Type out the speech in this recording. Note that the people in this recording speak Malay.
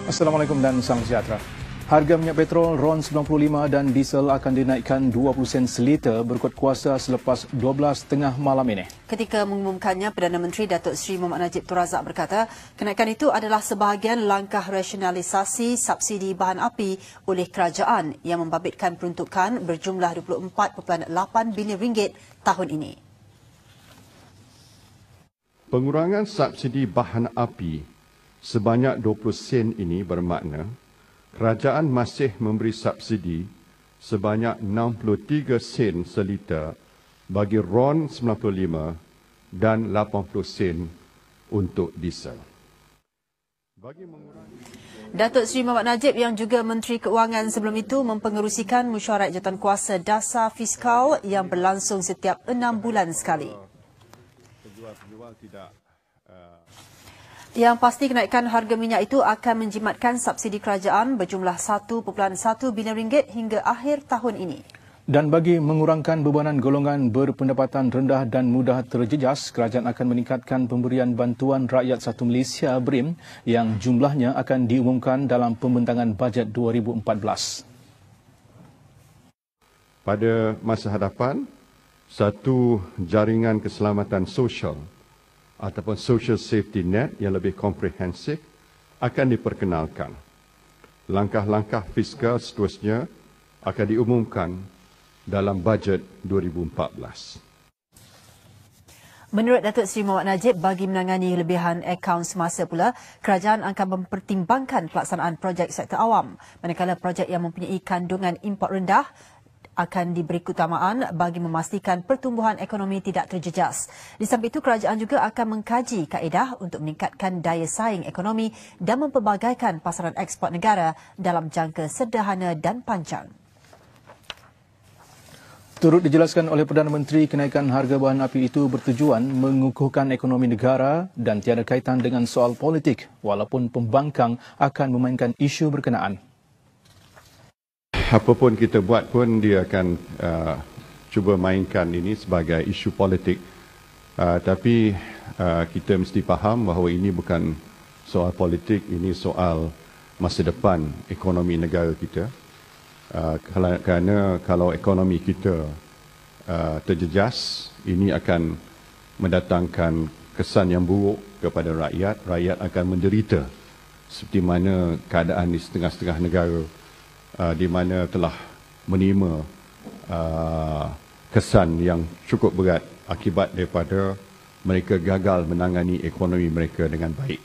Assalamualaikum dan salam sejahtera. Harga minyak petrol RON 95 dan diesel akan dinaikkan 20 sen seliter berkuat kuasa selepas 12.30 malam ini. Ketika mengumumkannya, Perdana Menteri Datuk Seri Mohamed Najib Tun Razak berkata, kenaikan itu adalah sebahagian langkah rasionalisasi subsidi bahan api oleh kerajaan yang membabitkan peruntukan berjumlah RM24.8 bilion tahun ini. Pengurangan subsidi bahan api sebanyak 20 sen ini bermakna kerajaan masih memberi subsidi sebanyak 63 sen seliter bagi RON 95 dan 80 sen untuk diesel. Datuk Seri Mohamed Najib yang juga Menteri Keuangan sebelum itu mempengerusikan mesyuarat jawatankuasa dasar fiskal yang berlangsung setiap 6 bulan sekali. Yang pasti kenaikan harga minyak itu akan menjimatkan subsidi kerajaan berjumlah RM1.1 bilion hingga akhir tahun ini. Dan bagi mengurangkan bebanan golongan berpendapatan rendah dan mudah terjejas, kerajaan akan meningkatkan pemberian bantuan rakyat satu Malaysia BRIM yang jumlahnya akan diumumkan dalam pembentangan bajet 2014. Pada masa hadapan, satu jaringan keselamatan sosial ataupun social safety net yang lebih komprehensif akan diperkenalkan. Langkah-langkah fiskal seterusnya akan diumumkan dalam bajet 2014. Menurut Datuk Seri Mohamed Najib, bagi menangani lebihan akaun semasa pula, kerajaan akan mempertimbangkan pelaksanaan projek sektor awam, manakala projek yang mempunyai kandungan import rendah akan diberi keutamaan bagi memastikan pertumbuhan ekonomi tidak terjejas. Di samping itu, kerajaan juga akan mengkaji kaedah untuk meningkatkan daya saing ekonomi dan mempelbagaikan pasaran ekspor negara dalam jangka sederhana dan panjang. Turut dijelaskan oleh Perdana Menteri, kenaikan harga bahan api itu bertujuan mengukuhkan ekonomi negara dan tiada kaitan dengan soal politik, walaupun pembangkang akan memainkan isu berkenaan. Apapun kita buat pun dia akan cuba mainkan ini sebagai isu politik. Tapi kita mesti faham bahawa ini bukan soal politik, ini soal masa depan ekonomi negara kita. Kerana kalau ekonomi kita terjejas, ini akan mendatangkan kesan yang buruk kepada rakyat. Rakyat akan menderita seperti mana keadaan di setengah-setengah negara di mana telah menerima kesan yang cukup berat akibat daripada mereka gagal menangani ekonomi mereka dengan baik.